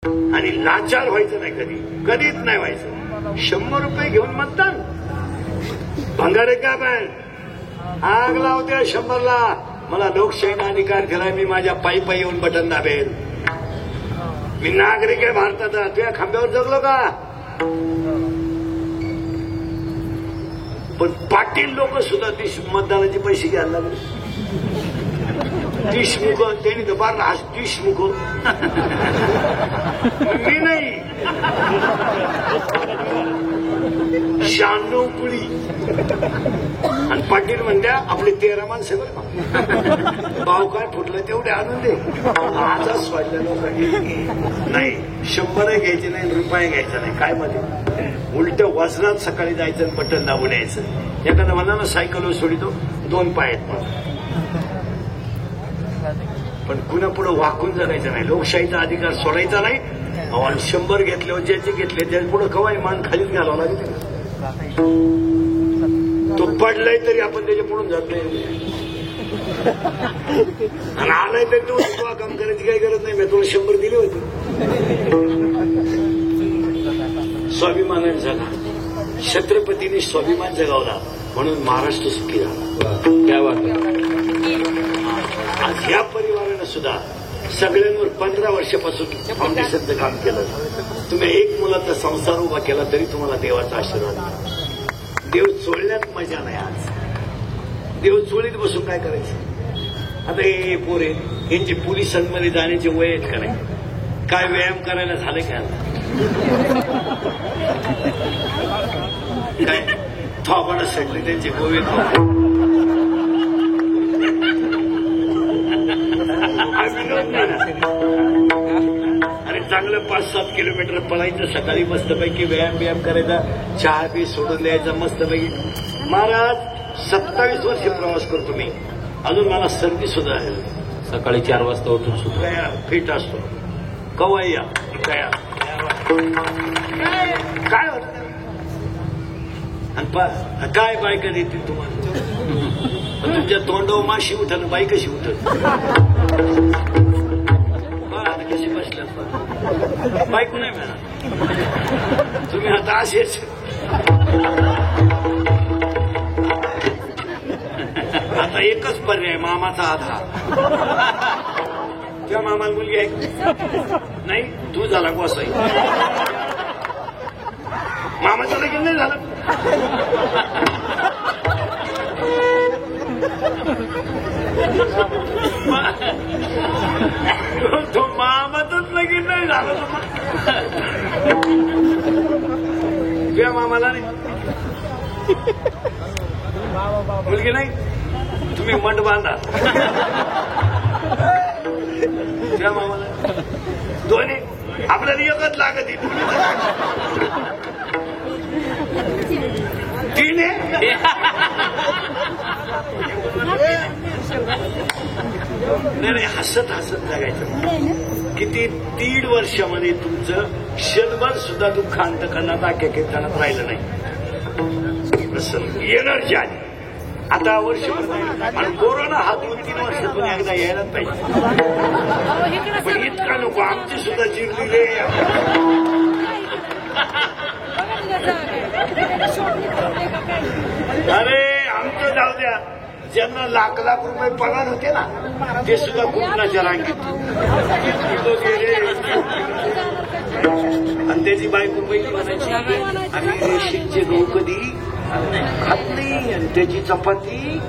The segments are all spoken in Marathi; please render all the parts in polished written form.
आणि लाचार व्हायचं नाही, कधीच नाही व्हायचं. 100 रुपये घेऊन मतदान भंगारे का पण आग लावत्या 100ला. मला लोकशाहीचा अधिकार दिलाय, मी माझ्या पायी येऊन बटन दाबेल. मी नागरिक आहे भारताचा. तुझ्या खांब्यावर जगलो का? पण पाटील लोक सुद्धा मतदानाचे पैसे घ्यायला लागले. देशमुख त्यांनी तर बार देशमुख मी नाही 96 पुळी आणि पाटील म्हणत्या आपली 13 माणसं बरं भाव काय फुटलं तेवढे आणून दे. आजच वाढल्या लोकांनी नाही 100 घ्यायचे नाही, रुपये घ्यायचा नाही. काय मध्ये उलट वजनात सकाळी जायचं आणि बटन दाबून यायचं. एखादा म्हणा ना सायकलवर सोडितो 2 पाय आहेत पण कुणा पुढे वाकून जगायचं नाही. लोकशाहीचा अधिकार सोडायचा नाही. 100 घेतले ज्याचे घेतले त्या पुढे कवाय मान खालीच घालावं लागेल. तो पडलाय तरी आपण त्याच्या पुढून जात नाही आणि आलाय तरी तो काम करायची काही गरज नाही. मी तुला 100 दिले होते. स्वाभिमानाने जगा. छत्रपतींनी स्वाभिमान जगावला म्हणून महाराष्ट्र सुखी झाला. आज या परिवारानं सुद्धा सगळ्यांवर 15 वर्षापासून फाउंडेशनचं काम केलं. तुम्ही एक मुलाचा संसार उभा केला तरी तुम्हाला देवाचा आशीर्वाद. देव चोळण्यात मजा नाही. आज देव चोळीत बसून काय करायचं? आता हे पोरे यांचे पोलिसांमध्ये जाण्याचे वय आहेत का नाही? काय व्यायाम करायला झाले काय? काय थोबाडा सटले त्यांचे गोवे. अरे चांगलं 5-7 किलोमीटर पळायचं, सकाळी मस्तपैकी व्यायाम करायचा, चहा बी सोडून द्यायचा मस्तपैकी. महाराज 27 वर्ष प्रवास करतो मी, अजून मला सर्दी सुद्धा आहे. सकाळी 4 वाजता उठून सुद्धा फिट असतो. कवा या काय होत आणि काय बायका देतील तुम्हाला? तुमच्या तोंडावर माशी उठल, बाई कशी उठल? कशी बसल्या बायको नाही म्हणा तुम्ही. आता असेच आता एकच पर्याय मामाचा आधार. त्या मामाला मुलगी आहे नाही, तू झाला गोसाई. मामाचं लगीन नाही झालं. तो मामातच लगीन नाही झालं. तुझ्या मामाला नाही मुलगी नाही, तुम्ही मंड बांधा. तुझ्या मामाला दोन्ही आपल्याला एकच लागत. तिने नाही हसत जगायचं. किती 1.5 वर्षामध्ये तुमचं क्षणभर सुद्धा दुःख अंतकरणात आख्यानात राहिलं नाही. एनर्जी आली. आता वर्षभर आणि कोरोना हा 2-3 वर्षातून एकदा यायलाच पाहिजे. पण इतका नको. आमची सुद्धा जिरली रे. अरे आमचं जाऊ द्या. ज्यांना लाख रुपये पगार होते ना ते सुद्धा कुठनाच्या रांगेत. आणि त्याची बायको पैकी म्हणायची आम्ही रेशीमचे गहू कधी खात नाही आणि त्याची चपाती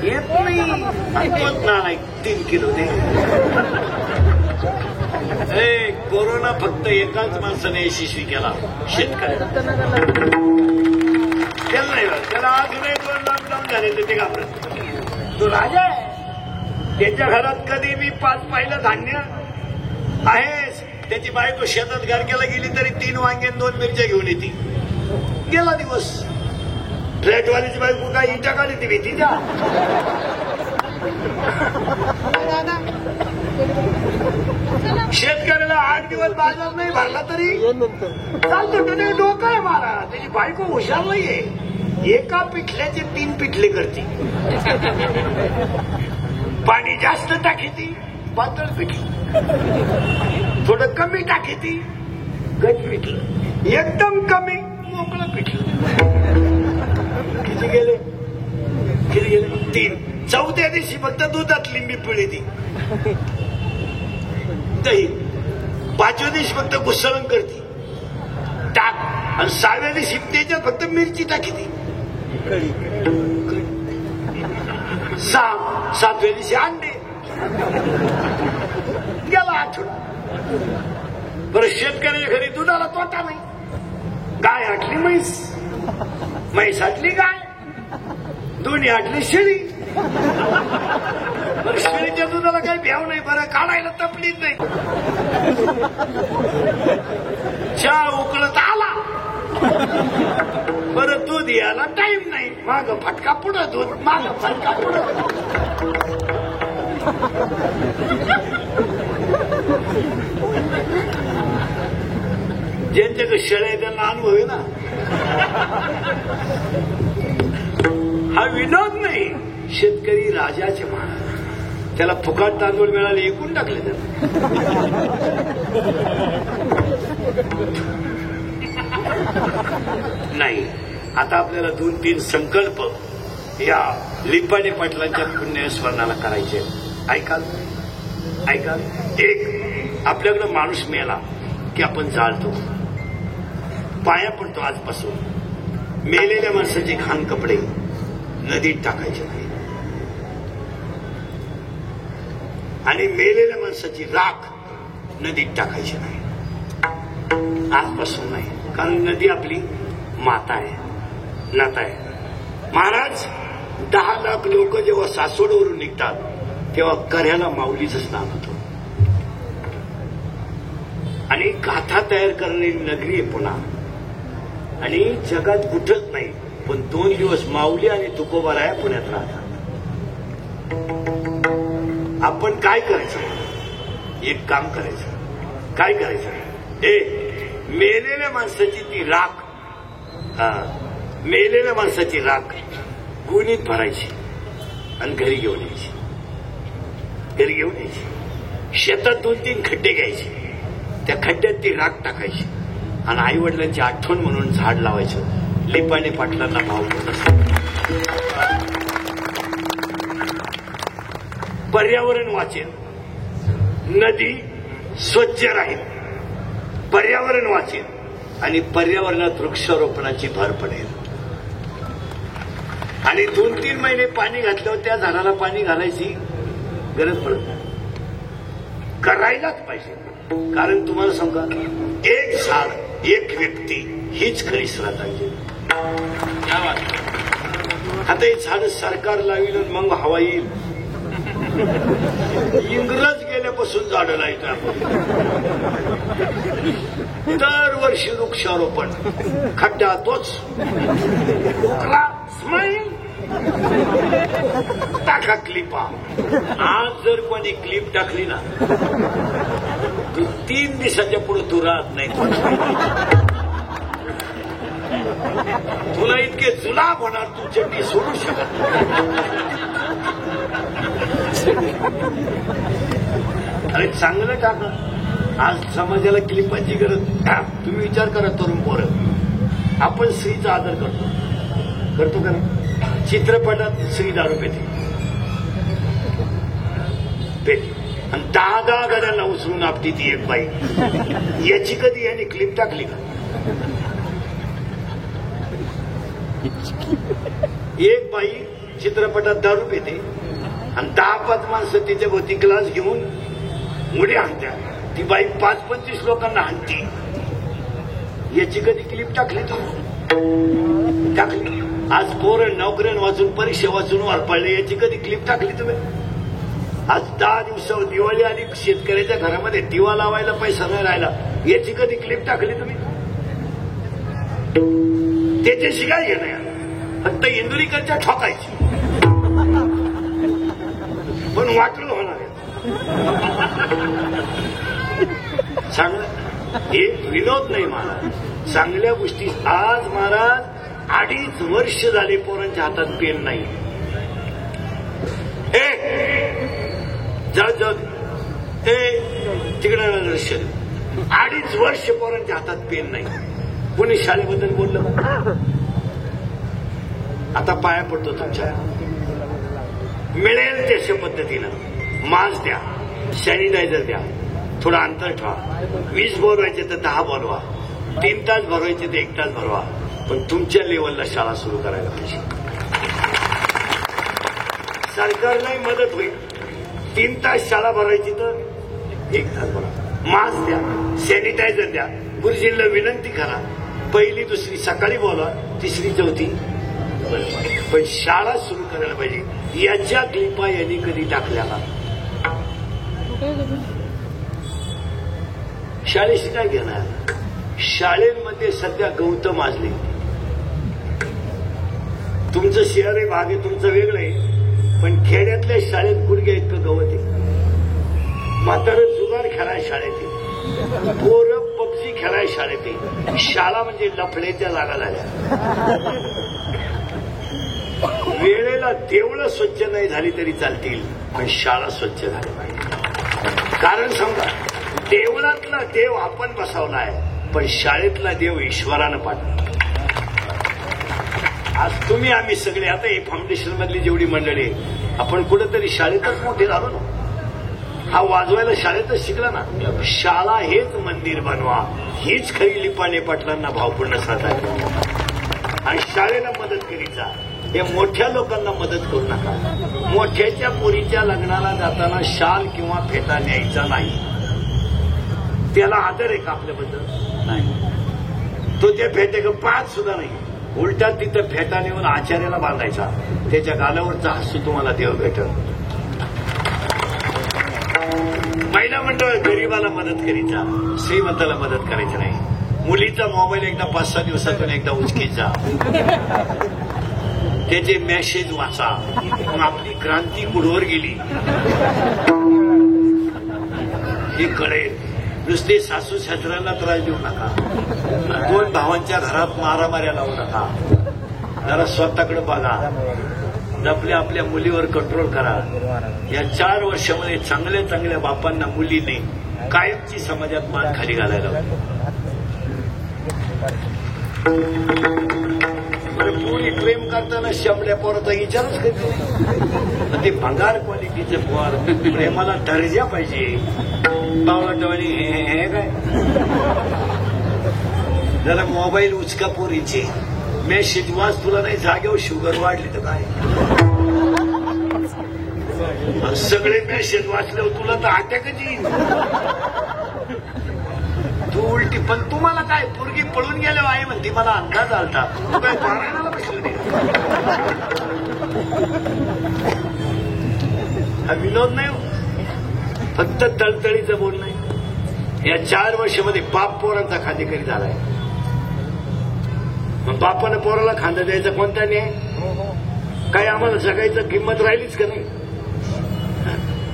येत नाही. 3 किलो दे. कोरोना फक्त एकाच माणसाने यशस्वी केला, शेतकऱ्याला. त्याला नाही त्याला अजूनही 2 लॉकडाऊन झाले ते घाबरत. तो राजा आहे. त्याच्या घरात कधी बी 5 पाहिलं धान्य आहेच. त्याची बायको शेतात गारक्याला गेली तरी 3 वांगे 2 मिरच्या घेऊन येते. गेला दिवस. फ्लॅटवालीची बायको काय इटा काढली ती भीतीच्या. शेतकऱ्याला 8 दिवस बाजार नाही भरला तरी चालतो. त्याने डोकं आहे मारा. त्याची बायको हुशार नाहीये. एका पिठल्याचे 3 पिठले करते. पाणी जास्त टाकी ती पातळ पिठली. थोडं कमी टाकी ती गट पिटलं, एकदम कमी मोकळं पिटलं. किती गेले 3. चौथ्या दिवशी फक्त दुधात लिंबी पिळी ती दही. 5व्या दिवशी फक्त घुसळण करते टाक, आणि 6व्या दिवशी त्याच्यात फक्त मिरची टाकी ती. 7व्या दिवशी अंडे. गेला आठवडा. बरं, शेतकऱ्याच्या घरी दुधाला तोटा नाही. गाय आटली म्हैस, म्हैस आटली गाय, दोन्ही आटली शेळी. बरं, शेळीच्या दुधाला काही भ्याव नाही, बरं काढायला तपलीच नाही. चहा उकळत आला, बरं दूध यायला टाइम नाही. माग फटका पुढं दूध, माग फटका पुढं. ज्यांच्याकडे शेळ्या आहे त्यांना अनुभव आहे ना. हा विनोद नाही. शेतकरी राजाचे महाराज, त्याला फुकाट तांदूळ मिळाले एकूण टाकले नाही. आता आपल्याला 2-3 संकल्प या लिपाणे पाटलांच्या पुण्यस्मरणाला करायचे. ऐकाल? 1. आपल्याकडे माणूस मेला की आपण जाळतो, पाया पडतो. आजपासून मेलेल्या माणसाचे घाण कपडे नदीत टाकायचे नाही, आणि मेलेल्या माणसाची राख नदीत टाकायची नाही. आजपासून नाही, कारण नदी आपली माता आहे, नाता आहे. महाराज, 10 लाख लोक जेव्हा सासवडवरून निघतात तेव्हा कर्याला माऊलीचं स्नान होतं, आणि गाथा तयार करणारी नगरी आहे पुन्हा. आणि जगात कुठंच नाही, पण 2 दिवस माऊली आणि तुकोबाराया पुण्यात राहतात. आपण काय करायचं? एक काम करायचं. काय करायचं? मेलेल्या माणसाची ती राख, मेलेल्या माणसाची राख गुणीत भरायची आणि घरी घेऊन यायची. शेतात 2-3 खड्डे घ्यायचे, त्या खड्ड्यात ती राख टाकायची, आणि आई वडिलांची आठवण म्हणून झाड लावायचं. लिपाणे पाटलांना भाव पर्यावरण वाचेल, नदी स्वच्छ राहील, पर्यावरण वाचेल, आणि पर्यावरणात वृक्षारोपणाची भर पडेल. आणि 2-3 महिने पाणी घातल्यावर त्या झाडाला पाणी घालायची गरज पडत नाही. करायलाच पाहिजे. कारण तुम्हाला सांगा, एक झाड, एक व्यक्ती हीच खरी श्रद्धांजली. आता हे झाड सरकार लावील, मग हवा येईल. इंग्रज गेल्यापासून झाडं लायचं आपण. दरवर्षी वृक्षारोपण, खड्डा तोच, स्माईल, टाका क्लिपा. आज जर कोणी क्लिप टाकली ना, तू 3 दिवसाच्या पुढे तू राहत नाही. तुला इतके जुलाब होणार, तू चड्डी सोडू शकत अरे चांगलं टाका. आज समाजाला क्लिपाची गरज. तुम्ही विचार करा, तरुण पोरं, आपण स्त्रीचा आदर करतो का नाही? चित्रपटात स्त्री दारू पेते, आणि 10 गाड्यांना उचलून आपली ती एक बाई. याची कधी यांनी क्लिप टाकली का? एक बाई चित्रपटात दारू पेते आणि 10-5 माणसं तिच्या भोवती ग्लास घेऊन मुडी हाणत्या. ती बाई 5-25 लोकांना हाणती. याची कधी क्लिप टाकली तुम्ही? टाकली. आज पोरं नोकऱ्यान वाचून, परीक्षा वाचून वारपाळले. याची कधी क्लिप टाकली तुम्ही? आज 10 दिवसावर दिवाळी आली, शेतकऱ्याच्या घरामध्ये दिवा लावायला पैसा नाही राहिला. याची कधी क्लिप टाकली तुम्ही? त्याच्याशी काय घेणं? फक्त इंदुरीकरच्या ठोकायची, पण वाटलं होणार आहे. चांगलं एक विनोद नाही महाराज, चांगल्या गोष्टी. आज महाराज 2.5 वर्ष झाले पोरांच्या हातात पेन नाही. जा तिकडं दर्शन 2.5 वर्ष पोरांच्या हातात पेन नाही. कोणी शाळेबद्दल बोललं? आता पाया पडतो तुमच्या. मिळेल तशा पद्धतीनं मास्क द्या, सॅनिटायझर द्या, थोडं अंतर ठेवा. 20 बोलवायचे तर 10 बोलवा, 3 तास भरवायचे तर 1 तास भरवा, पण तुमच्या लेवलला शाळा सुरू करायला पाहिजे. सरकारलाही मदत होईल. 3 तास शाळा भरायची तर 1 तास भरा. मास्क द्या, सॅनिटायझर द्या. गुरुजींना विनंती करा, 1ली 2री सकाळी बोलवा, 3री 4थी पण शाळा सुरू करायला पाहिजे. याच्या क्लिपा यांनी कधी टाकल्या का? शाळेशी काय घेणार? शाळेमध्ये सध्या गौतम माजले. तुमचं शहर भाग आहे, तुमचं वेगळं आहे, पण खेड्यातल्या शाळेत गुडघ्या इतकं गवत आहे. म्हातारं जुगार खेळाय शाळेत आहे, पोरं पबजी खेळाय शाळेत आहे. शाळा म्हणजे लफड्याच्या जागा झाल्या. वेळेला देवळं स्वच्छ नाही झाली तरी चालतील, पण शाळा स्वच्छ झाली पाहिजे. कारण समजा देवळातला देव आपण बसवलाय, पण शाळेतला देव ईश्वरानं पाठवला. आज तुम्ही आम्ही सगळे आता हे फाउंडेशन मधली जेवढी मंडळी आपण कुठेतरी शाळेतच मोठे झालो ना. हा वाजवायला शाळेतच शिकला ना. शाळा हेच मंदिर बनवा, हीच खरी लिपाणे पाटलांना भावपूर्ण श्रद्धा आहे. आणि शाळेला मदत करीचा. हे मोठ्या लोकांना मदत करू नका. मोठ्याच्या पोरीच्या लग्नाला जाताना शाल किंवा फेटा न्यायचा नाही. त्याला आदर आहे का आपल्याबद्दल? नाही. तो त्या फेट्या पाच सुद्धा नाही. उलटा तिथं फेटा नेऊन आचार्याला बांधायचा. त्याच्या गालावरचा हसू तुम्हाला देव भेटल. महिला मंडळ गरीबाला मदत करीचा, श्रीमंताला मदत करायची नाही. मुलीचा मोबाईल एकदा 5-6 दिवसातून एकदा उचकीचा, त्याचे मेसेज वाचा. मग आपली क्रांती कुठवर गेली हे कळेल. नुसते सासू सासऱ्यांना त्रास देऊ नका. 2 भावांच्या घरात मारामाऱ्या लावू नका. जरा स्वतःकडे बघा. आपल्या मुलीवर कंट्रोल करा. या 4 वर्षामध्ये चांगल्या चांगल्या बापांना मुलीने कायमची समाजात मान खाली घालायला. मुली प्रेम करताना शंभऱ्या पोराचा विचारच करते. ते भंगार क्वालिटीचे पोर. प्रेमाला दर्जा पाहिजे. बावळाटवाणी हे काय जरा मोबाईल उचका पोरीचे मेसेज वाच. तुला नाही जागेवर शुगर वाढली तर काय? सगळे मेसेज वाचल्यावर तुला तर अटॅकच येईल. तू उलटी. पण तुम्हाला काय पोरगी पळून गेल्यावर आई म्हणते मला अंदाज आलता. तू काय पारायणाला बसलं नाही. हा विनोद नाही, फक्त तळतळीचं बोल नाही. या 4 वर्षामध्ये बाप पोरांचा खांदेकरी झालाय. मग बापानं पोराला खांदा द्यायचा कोणता न्याय? काय आम्हाला जगायचं किंमत राहिलीच का नाही?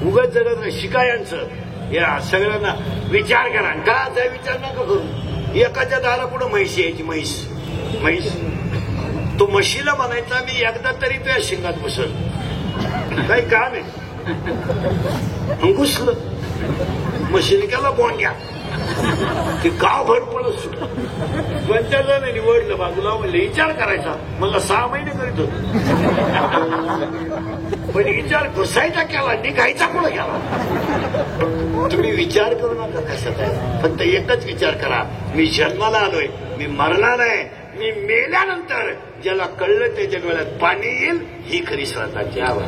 उगाच जगत नाही. शिकायांचं या सगळ्यांना विचार करा. का विचार नका करू. एकाच्या दारा पुढे म्हैशी यायची. म्हैस तो म्हशीला म्हणायचा मी एकदा तरी तुझ्या शिंगात बसल. काही काम आहे घुसलं. म्हशीने केला बोंग्या. ते गाव भर पडत सुटलं. पंचायत नाही निवडलं बाजूला. म्हणलं विचार करायचा. मला 6 महिने करीत होतो. पण विचार घुसायचा केला, निघायचा कुठं केला? तुम्ही विचार करू नका कशात आहे. फक्त एकच विचार करा. मी जन्माला आलोय, मी मरणार आहे. मी मेल्यानंतर ज्याला कळलं त्याच्या डोळ्यात पाणी येईल. ही खरी श्रद्धाची आवड.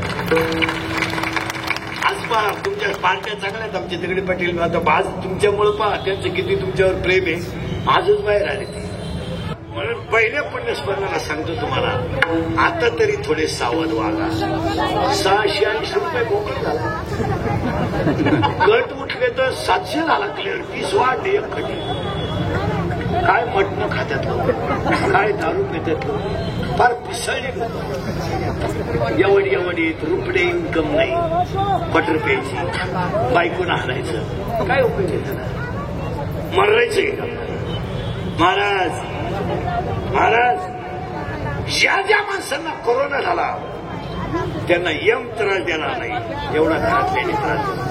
आज पहा तुमच्या पार्ट्या चांगल्यात. आमचे दगडी पाटील आता आज तुमच्यामुळे पहा त्यांचं किती तुमच्यावर प्रेम आहे. आजच बाहेर आले ते. म्हणून पहिल्या पुण्यस्मरणाला सांगतो तुम्हाला, आता तरी थोडे सावध वागा. 680 रुपये बोकड झाला. गट उठले तर 700 झाला. क्लिअर 20 वाढले. एक खटी. काय मटणं खात्यात लोक, काय दारू पितात लोक. फार पिसळले. एवढीत रुपडे इन्कम नाही. बटर प्यायची, बायकून आणायचं. काय उपयोग आहे त्याला? मरायचंय का? महाराज ज्या माणसांना कोरोना झाला त्यांना यम त्रास देणार नाही. एवढा घरातल्याने त्रास देणार.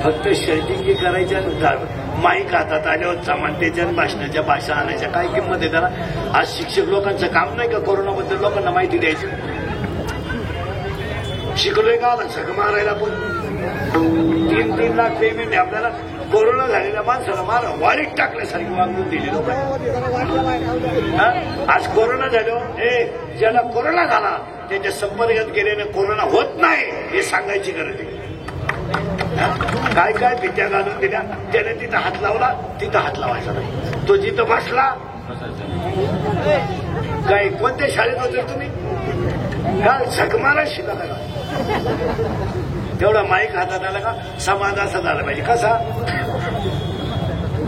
फक्त शर्टिंगी करायच्या माईक हातात आल्यावर समानतेच्या भाषणाच्या भाषा आणायच्या काय किंमत आहे त्याला. आज शिक्षक लोकांचं काम नाही का कोरोनाबद्दल लोकांना माहिती द्यायची. शिकलोय का सगळं मारायला पण 3-3 लाख पेमेंट आहे आपल्याला. कोरोना झालेल्या माणसाला मारा वाढीत टाकल्यासारखी वागणूक दिली लोकांनी. आज कोरोना झालं ज्याला कोरोना झाला त्याच्या संपर्कात गेल्याने कोरोना होत नाही हे सांगायची गरज आहे. काय काय भीत्या घालून दिल्या. त्याने तिथं हात लावला तिथं हात लावायचा नाही. तो जिथं बसला काय कोणत्या शाळेत होते तुम्ही काय झकमारा शिकला का. तेवढा माईक हातात आला का समाज असा झाला पाहिजे कसा.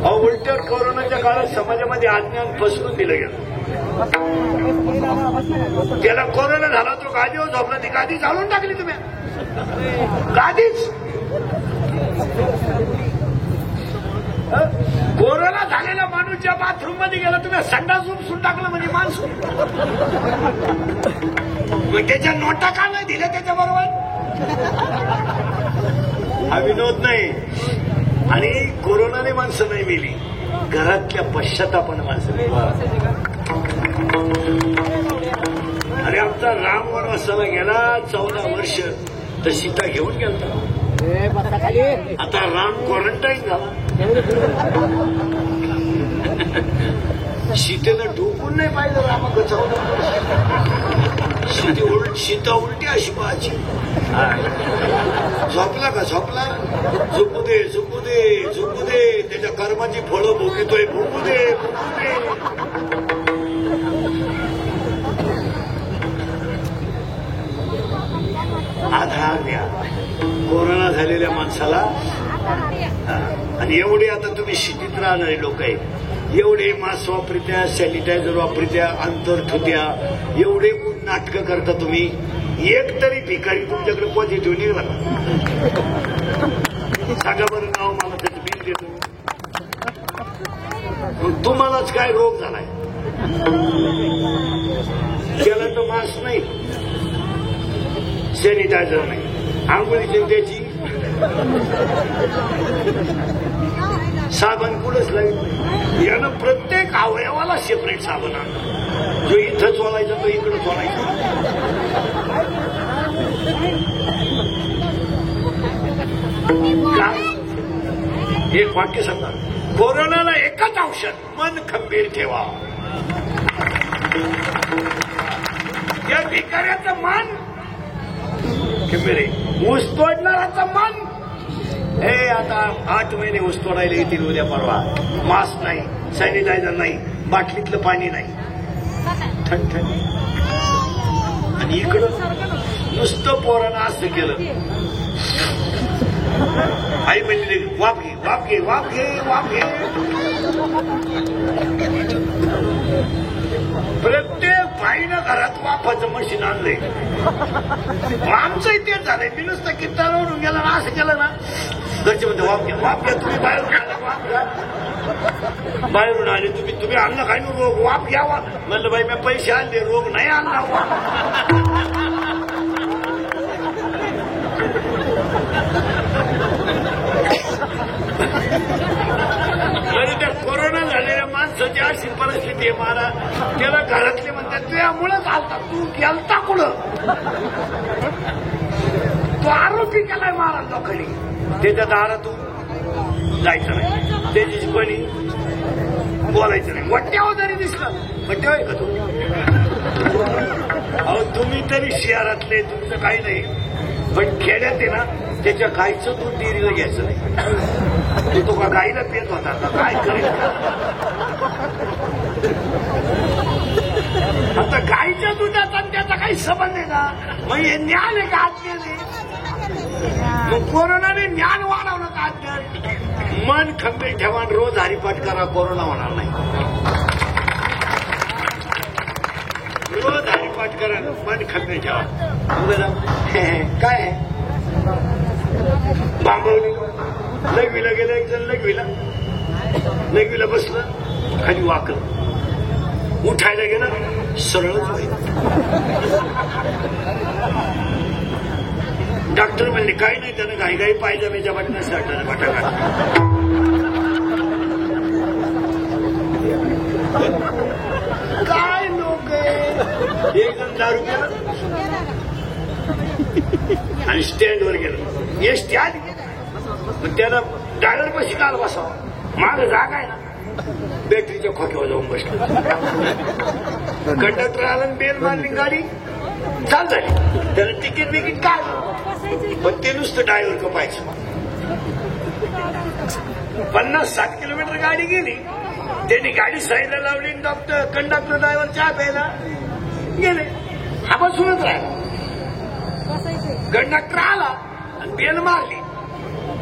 उलट कोरोनाच्या काळात समाजामध्ये अज्ञान पसरून दिलं गेलं. त्याला कोरोना झाला तो गादीवर झोपला ती गादी चालून टाकली तुम्ही गादीच. कोरोना झालेला माणूस ज्या बाथरूम मध्ये गेला तुम्ही संडास उपसून टाकलं म्हणजे माणूस. त्याच्या नोटा का नाही दिल्या त्याच्या बरोबर. हा विनोद नाही. आणि कोरोनाने माणसं नाही मेली घरातल्या पश्चातापानं माणसं मेली. अरे आमचा राम वनवासाला गेला 14 वर्ष तर सीता घेऊन गेला. आता राम क्वारंटाईन झाला. सीतेनं डोकून नाही पाहिलं रामाकडे 14 वर्ष. सीता उलटी अशी पाहायची. झोपला का झोपला झोपू दे झोपू दे झोपू दे. त्याच्या कर्माची फळं भोगतोय भोगू दे भोगू दे. आधार द्या कोरोना झालेल्या माणसाला. आणि एवढे आता तुम्ही सिटीत राहणारे लोक आहेत एवढे मास्क वापरित्या सॅनिटायझर वापरित्या अंतर ठेवत्या एवढे नाटकं करता तुम्ही. एक तरी भिकारी तुमच्याकडे पॉझिटिव्ह निघाला सांगा बरं नाव मला त्याचं बिल देतो. तुम्हालाच काय रोग झालाय. त्याला तर मास्क नाही सॅनिटायझर नाही आंघोळीची त्याची साबण कुठंच लागेल. यानं प्रत्येक अवयवाला सेपरेट साबण आणला. जो इथं चोलायचा तो इकडं चोलायचा. काय एक वाक्य सांगा. कोरोनाला एकच औषध मन खंबीर ठेवा. या भिकाऱ्याचं मन खंबीर आहे. ऊस तोडणाराचं मन हे आता 8 महिने ऊस तोडायला येतील उद्या परवा. मास्क नाही सॅनिटायझर नाही बाटलीतलं पाणी नाही ठणठण. आणि इकडं नुसतं पोरानं असं केलं. आई म्हणजे वाफ घे वाफ घे वाफ घे वाफ घे. प्रत्येक बाईनं घरात वाफाचं मशीन आणलंय. आमचंही तेच झालंय. मी नुसतं कीर्तनावरून गेला ना असं केलं ना घरचे म्हणते वाफ घ्या वाफ घ्या. तुम्ही बाहेरून आला वाफ घ्या. बाहेरून आले तुम्ही आणलं काय ना रोग वाफ घ्यावा. म्हणलं बाई मी पैसे आणले रोग नाही आणला. तरी त्या कोरोना झालेल्या माणसाची अशी परिस्थिती आहे मला. त्याला घरातले म्हणतात तुझ्यामुळेच आलता तू गेलता कुठं. तो आरोपी केलाय महाराज लोकांनी. त्याच्या दारातून जायचं नाही त्याची कोणी बोलायचं नाही. वट्ट्यावर जरी दिसलं वट्ट्यावर आहे का तू. अहो तुम्ही तरी शहरातले तुमचं काही नाही पण खेड्यात आहे ना त्याच्या गाईचं दूध डेअरीला घ्यायचं नाही. तो का गाईला पेत होता का काय करेल. आता गाईच्या दुधाचा त्याचा काही संबंध आहे का. मग हे ज्ञान आहे का अज्ञान आहे. मग कोरोनाने ज्ञान वाढवलं का अज्ञान. मन खंबीर ठेवा रोज हरिपाठ करा कोरोना होणार नाही. रोज हरिपाठ करा मन खंबीर ठेवा. काय आहे बांबवली लघवीला गेलं एक जण लघवीला बसलं खाली वाकलं उठायला गेलं सरळच व्हायचं. डॉक्टर म्हणले काही नाही, त्यानं घाई पायजामेच्या वाटण्या साठवलं बटाका. काय लोक एक जण दारू केलं आणि स्टँडवर गेलं. एसटी आली, पण त्याला ड्रायव्हर पाशी काल बसावं, माग जागा आहे ना, बॅटरीच्या खोक्यावर जाऊन बसला. कंडक्टर आला, बेल मारली, गाडी चाल झाली. त्याला तिकीट बिकीट काय, पण ते नुसतं ड्रायव्हर कपायचं. 50-60 किलोमीटर गाडी गेली. त्यांनी गाडी साईडला लावली. कंडक्टर ड्रायव्हर चहा प्यायला गेले. हा बसूनच राहिला. कंडक्टर आला आणि बेल मारली.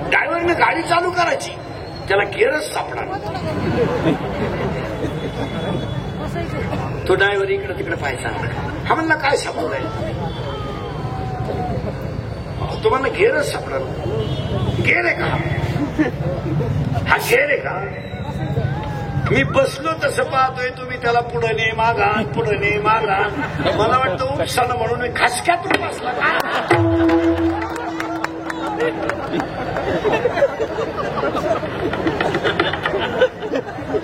ड्रायव्हरने गाडी चालू करायची, त्याला गेअरच सापडा. तो ड्रायव्हर इकडे तिकडे पाहायचा. हा म्हणला काय सापडलाय, तुम्हाला गेअरच सापडा. गेअर आहे का, हा गेअर आहे का. मी बसलो तसं पाहतोय, तुम्ही त्याला पुढे ने मागा, पुढे ने मागा. मला वाटतं उपसानं म्हणून मी खासक्यातून बसला का.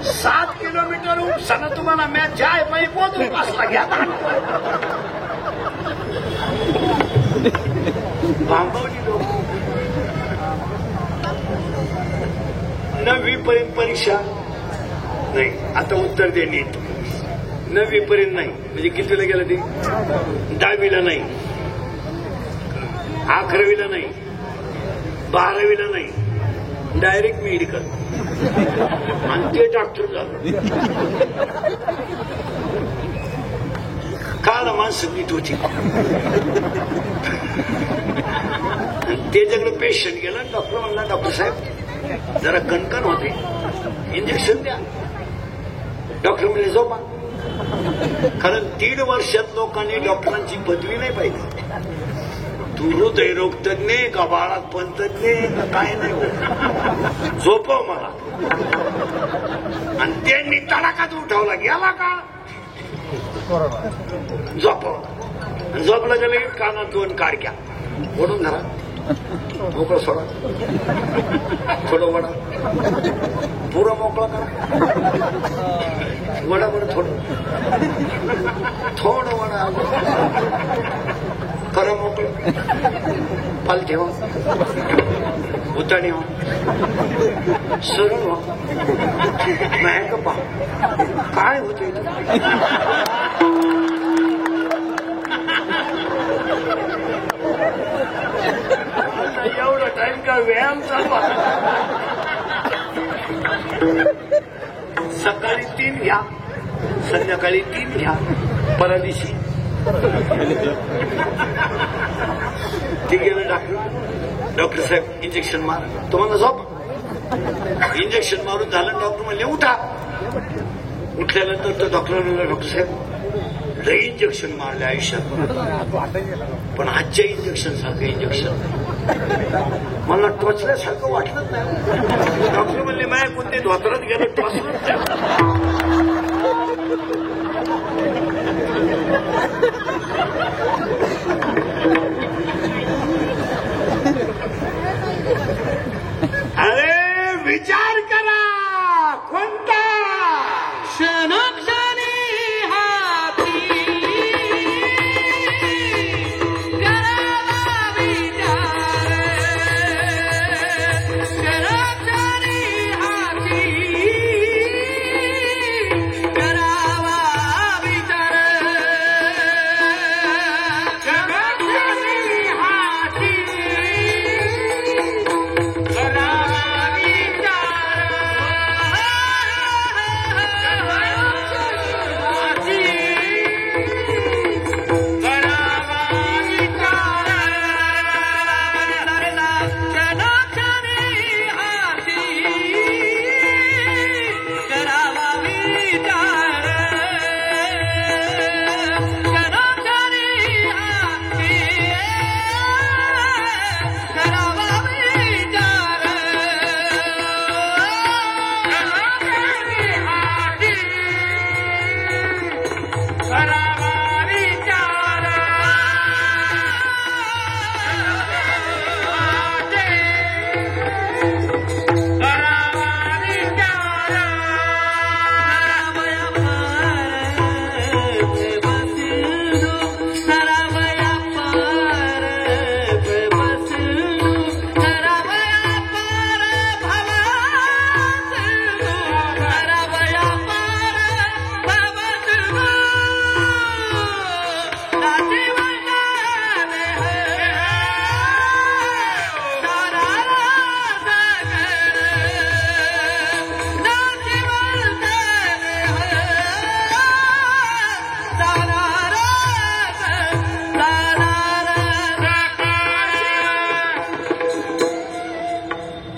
7 किलोमीटर उपसानं तुम्हाला मॅच जाय पाहिजे पोहोचून बसला घ्या. बांबवली लोक. 9वी पर्यंत परीक्षा नाही, आता उत्तर दे नीट. 9वी पर्यंत नाही म्हणजे कितीला गेलं ते, 10वीला नाही, 11वीला नाही, 12वीला नाही, डायरेक्ट मेडिकल आणि ते डॉक्टर झालं. काल माणसं नीट होती. त्याच्याकडे पेशंट गेला. डॉक्टर म्हणला, डॉक्टर साहेब जरा कणकण होते, इंजेक्शन द्या. डॉक्टर म्हणजे झोपा. कारण 1.5 वर्षात लोकांनी डॉक्टरांची पदवी नाही पाहिजे. तू हृदयरोग तज्ञ का बाळातपण तज्ञ का काय नाही होत, झोपव मला. आणि त्यांनी तडाखाच उठवला. गेला का झोपव. झोपला गेलं की कानात 2 काडक्या ओढून धरा, मोकळं सोडा, थोडं वडा, पुरा मोकळा करा, वडा बरं थोडं वडा करा, मोकळं पाल ठेवा, उताणी व्हा, सरळ व्हा, नाही का पहा काय होते. एवढा टाइम का व्यायाम चालू. सकाळी 3 घ्या, संध्याकाळी 3 घ्या. परवा दिवशी ते गेलं डॉक्टर साहेब इंजेक्शन मार, तुम्हाला झोप. इंजेक्शन मारून झालं. डॉक्टर म्हणले उठा. उठल्यानंतर तर डॉक्टर म्हणलं, डॉक्टर साहेब लई इंजेक्शन मारले आयुष्यात, पण आजच्या इंजेक्शन सारखं इंजेक्शन मला टोचल्यासारखं वाटलंच नाही. डॉक्टर म्हणले, माझ्या कोणते धोतरात गेलं टोचलंच नाही. अरे विचार करा, कोणता क्षणोक्षणी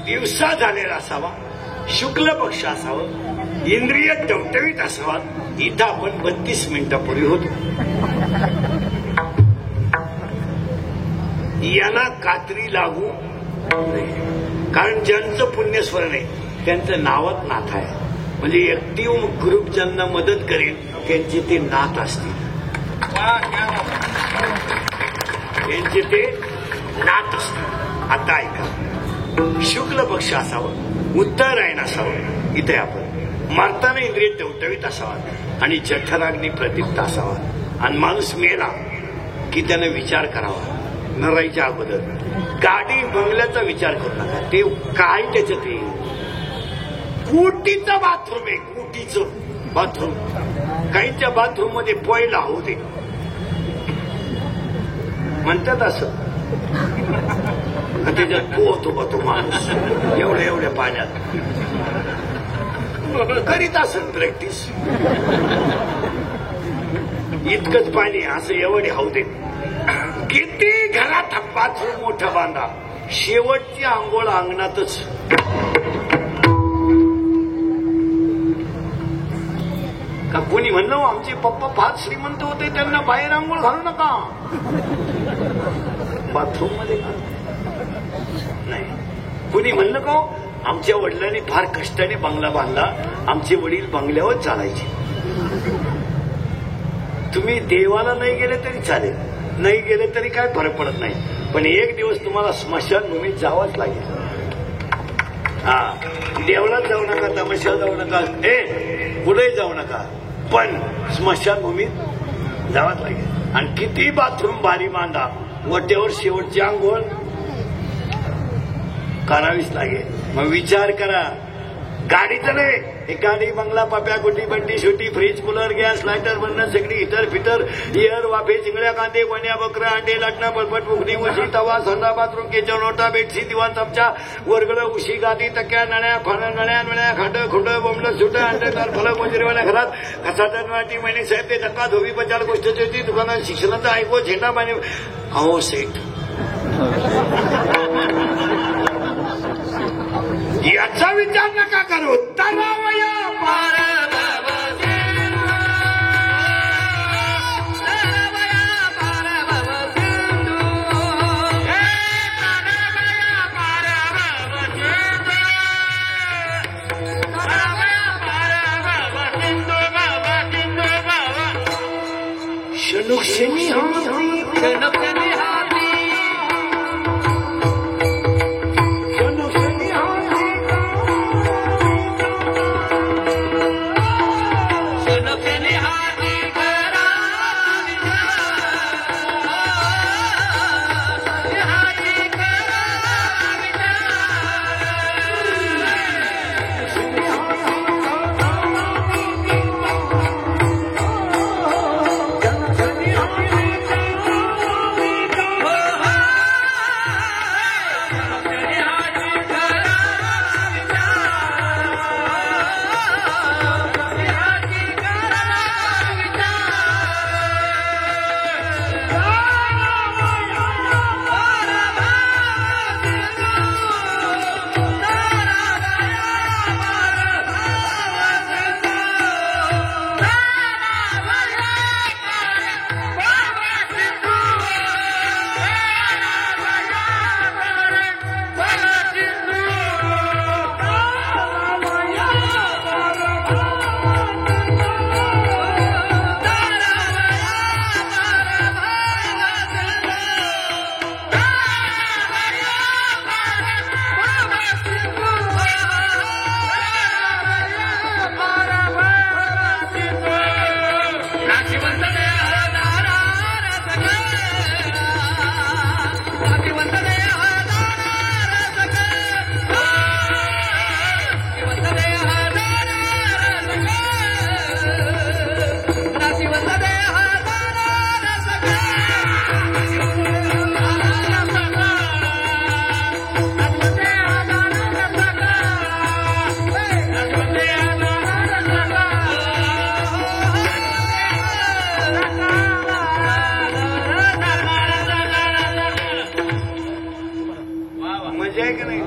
दिवसा झालेला असावा, शुक्ल पक्ष असावं, इंद्रिय टवटवीत असावा. इथं आपण 32 मिनिटापूर्वी होतो. यांना कात्री लागू नये, कारण ज्यांचं पुण्यस्मरण आहे त्यांचं नावात नाथ आहे. म्हणजे ऍक्टिव्ह ग्रुप ज्यांना मदत करेल त्यांचे ते नाथ असतील, त्यांचे ते नाथ असतील. आता ऐका, शुक्ल पक्ष असावं, उत्तरायण असावं. इथे आपण मरताना इंद्रिय टवटवीत असावा आणि जठराग्नी प्रदीप्त असावा. आणि माणूस मेला की त्याने विचार करावा नरायच्या अगोदर. गाडी बंगल्याचा विचार करू नका, ते काय त्याच्यात कोटीचं बाथरूम आहे, कोटीचं बाथरूम. काहींच्या बाथरूम मध्ये पोयला होऊ दे म्हणतात, असं त्याच्यात पोहतो बा तो माणूस एवढ्या एवढ्या पाण्यात करीत असेल प्रॅक्टिस. इतकंच पाणी असं एवढे हाऊ दे. किती घरात बाथरूम मोठं बांधा, शेवटची आंघोळ अंगणातच. का कोणी म्हणलं आमचे पप्पा फार श्रीमंत होते, त्यांना बाहेर आंघोळ घालू नका, बाथरूम मध्ये नाही. कोणी म्हणलं का आमच्या वडिलांनी फार कष्टाने बंगला बांधला, आमचे वडील बंगल्यावर चालायचे. तुम्ही देवाला नाही गेले तरी चालेल, नाही गेले तरी काय फरक पडत नाही, पण एक दिवस तुम्हाला स्मशानभूमीत जावंच लागेल. हा, देवळात जाऊ नका, तमाशाला जाऊ नका, कुठेही जाऊ नका, पण स्मशानभूमीत जावंच लागेल. आणि किती बाथरूम भारी बांधा, वट्यावर शेवटची आंघोळ करावीच लागेल. मग विचार करा, गाडीचं नाही, हे गाडी बंगला पाप्या गुटी बंडी छोटी फ्रीज कूलर गॅस लायटर बनणं सगळी हिटर फिटर इयर वाफे चिंगड्या कांदे वण्या बकरा अंडे लाटणं पटपट उघडी उशी तवा संडा बाथरूम किचन ओटा बेडशी दिवाण चमचा वर्गड उशी गादी तक्या नळ्या फाणं नळ्या नळ्या खांड खुंड बोंबलं सुटं अंडकार फलक वजरेवाल्या घरात कसाचा वाटी महिने साहेब ते धक्का धोबी बचार गोष्टीची होती दुकानात शिक्षणाचा ऐकू झेंडा पाणी. अहो सेठ, याचा विचार नका करू. तरावया पार शनुक्षणी मजा आहे का नाही?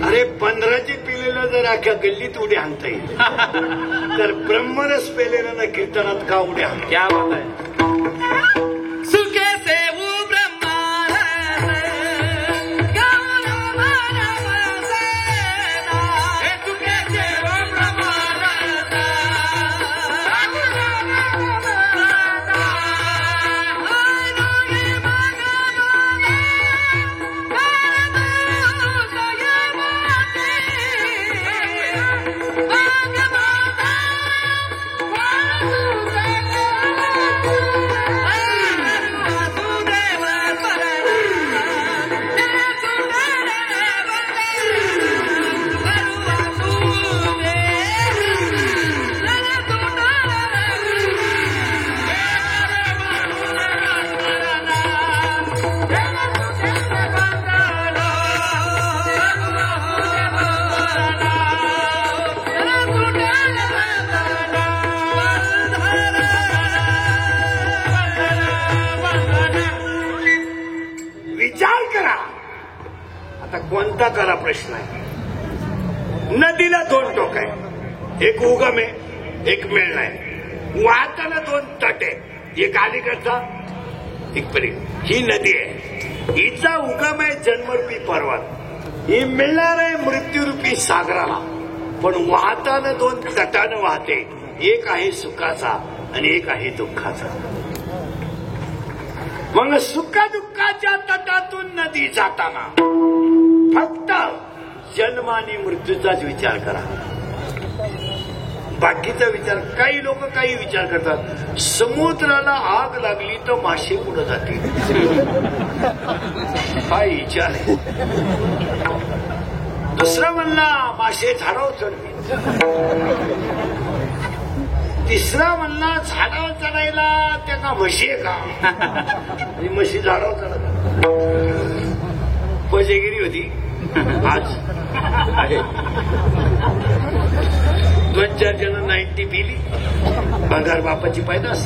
अरे 15ची पिलेलं जर अख्ख्या गल्लीत उड्या हाणता येईल तर ब्रह्मरस पेलेलं ना कीर्तनात का उड्या हाण? क्या बात आहे. कोणता करा प्रश्न आहे. नदीला 2 टोक आहे, एक उगम आहे एक मिळण आहे. वाहताना 2 तट आहे, एक अलीकडचा एक पलीकडे. ही नदी आहे, हिचा उगम आहे जन्मरूपी पर्वत, ही मिळणार आहे मृत्यूरूपी सागराला. पण वाहताना 2 तटानं वाहते, एक आहे सुखाचा आणि एक आहे दुःखाचा. मग सुखदुःखाच्या तटातून नदी जाताना फक्त जन्म आणि मृत्यूचाच विचार करा, बाकीचा विचार. काही लोक काही विचार करतात. समुद्राला आग लागली तर मासे पुढे जातील, हा विचार आहे. दुसरा म्हणला मासे झाडावर चढतील, तिसरा म्हणला झाडावर चढायला त्यांना म्हशी आहे का, म्हशी झाडावर चढत. कोजेगिरी होती आज, 2-4 जण 90 पिली, भंगार बापाची पैदास.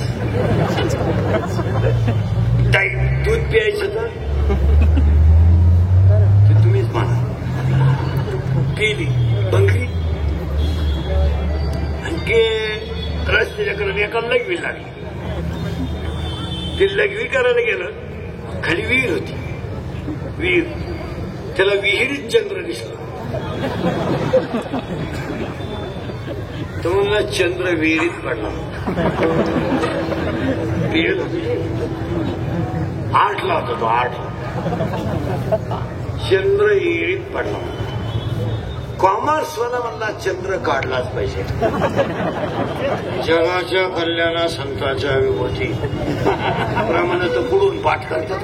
दूध प्यायचं तर तुम्हीच म्हणा, पिली भंगरी. आणखी रस्त्याच्याकडे एका लघवी लागली, ते लघवी करायला गेलं, खाली विहीर होती. विहीर, त्याला विहिरीत चंद्र दिसला. तो म्हणला चंद्र विहिरीत पडला. विहीर 8ला होता तो, 8ला चंद्र विहिरीत पडला. कॉमर्सवाला म्हणला चंद्र काढलाच पाहिजे, जगाच्या कल्याणा संतांच्या विभूती प्रमाणे तो पुढून पाठ करतात.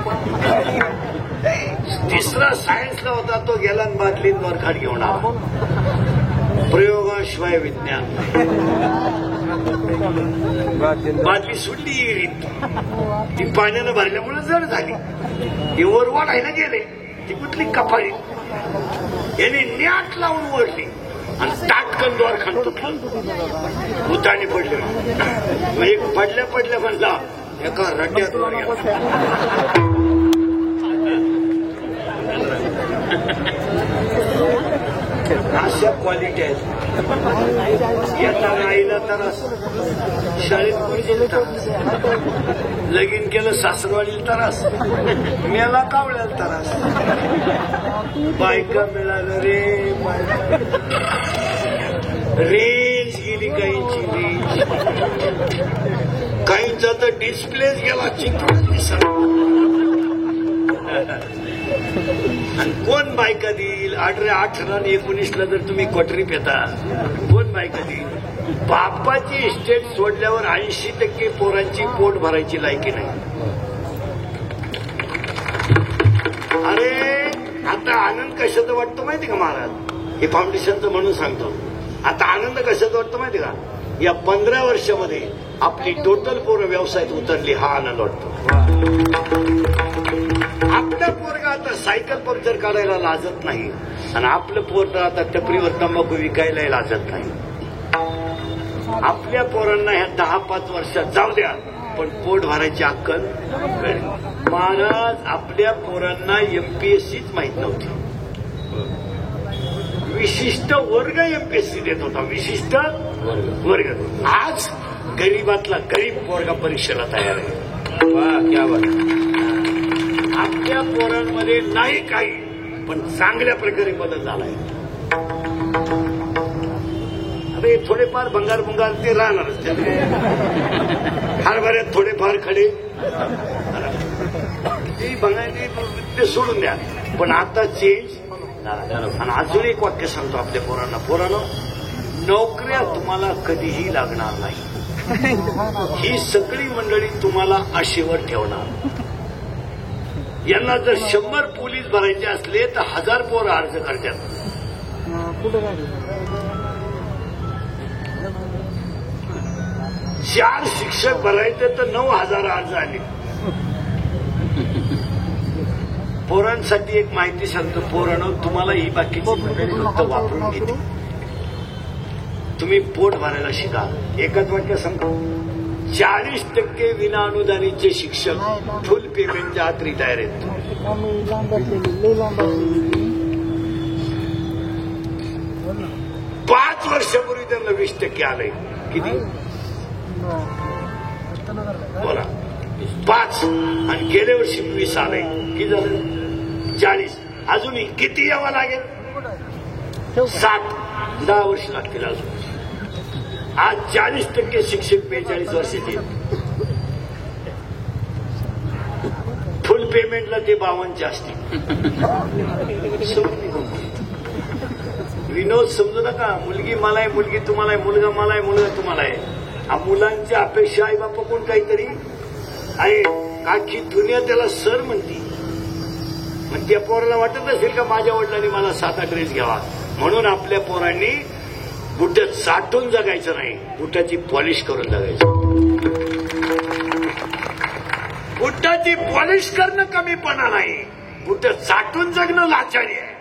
तिसरा सायन्सला होता, तो गेला बाटलींवर खाट घेऊन आला. प्रयोगाशिवाय विज्ञान. बाटली सुटली विहिरीत, ती पाण्यानं भरल्यामुळे जड झाली. ती वर वाढायला गेले, ती कुठली कपाळी याने न्याट लावून ओढली आणि ताटकन द्वार खान तुटलं, उताने पडले. एक पडल्या म्हणला एका रड्ड्यात वर गेला. अशा क्वालिटी आहेत. येताना आईला त्रास, शाळेत कोणी त्रास, लगीन केलं सासरवाडीला त्रास, मेला कावळ्याला त्रास. बायका मिळालं रे, रेंज गेली काहींची, रेंज काहींचा तर डिस्प्लेच गेला. आणि कोण बायका देईल? 18 आणि 19ला जर तुम्ही क्वाटरी पेता, कोण बायका देईल? बापाची इस्टेट सोडल्यावर 80% पोरांची पोट भरायची लायकी नाही. अरे आता आनंद कशाचा वाटतो माहिती का महाराज? हे फाउंडेशनचं म्हणून सांगतो. आता आनंद कशाचा वाटतो माहिती का? या 15 वर्षामध्ये आपली टोटल पोरं व्यवसायात उतरली, हा आनंद वाटतो. आपलं पोरगा आता सायकल पंक्चर काढायला लाजत नाही आणि आपलं पोरग आता टपरीवर तंबाखू विकायला लाजत नाही. आपल्या पोरांना ह्या 10-5 वर्षात जाऊ द्या, पण पोट भरायची अक्कल कळली. महाराज आपल्या पोरांना एमपीएससीच माहित नव्हती. विशिष्ट वर्ग एमपीएससी देत होता, विशिष्ट वर्ग. आज गरीबातला गरीब पोरगा परीक्षेला तयार आहे. वा क्या बात. आपल्या पोरांमध्ये नाही काही, पण चांगल्या प्रकारे बदल झालाय. अरे थोडेफार भंगार ते राहणारच. हरभऱ्यात थोडेफार खडे ते सोडून द्या, पण आता चेंज. आणि अजून एक वाक्य सांगतो आपल्या पोरांना, नोकऱ्या तुम्हाला कधीही लागणार नाही. ही सगळी मंडळी तुम्हाला आशेवर ठेवणार. यांना जर 100 पोलीस भरायचे असले तर 1000 पोर अर्ज करतात. 4 शिक्षक भरायचे तर 9000 अर्ज आले. पोरांसाठी एक माहिती सांगतो. पोरांनो, तुम्हाला ही बाकीची मंडळी फक्त वापरून घेते. तुम्ही पोट भरायला शिका. एकच वाक्य सांगतो, 40% विना अनुदानीचे शिक्षक फुल पेमेंटच्या आत रिटायर आहेत. 5 वर्षापूर्वी त्यांना 20% आलंय. किती बोला? 5. आणि गेल्या वर्षी 20 आलंय. किती झालं? 40. अजूनही किती यावं लागेल? 7. 10 वर्ष लागतील अजून. आज 40% शिक्षक 45 वर्षाचे. फुल पेमेंटला ते 52 असतील. विनोद समजू नका. मुलगी मला आहे, मुलगी तुम्हाला आहे, मुलगा मला आहे, मुलगा तुम्हाला आहे. मुलांची अपेक्षा आई बापा कोण काहीतरी आहे. आखी दुनिया त्याला सर म्हणती. मग त्या पोराला वाटत असेल का माझ्या वडिलांनी मला 7-8 ड्रेस घ्यावा. म्हणून आपल्या पोरांनी बुट साठून जगायचं नाही, बुटाची पॉलिश करून जगायचं. बुटाची पॉलिश करणं कमीपणा नाही, बुट साठून जगणं लाचारी आहे.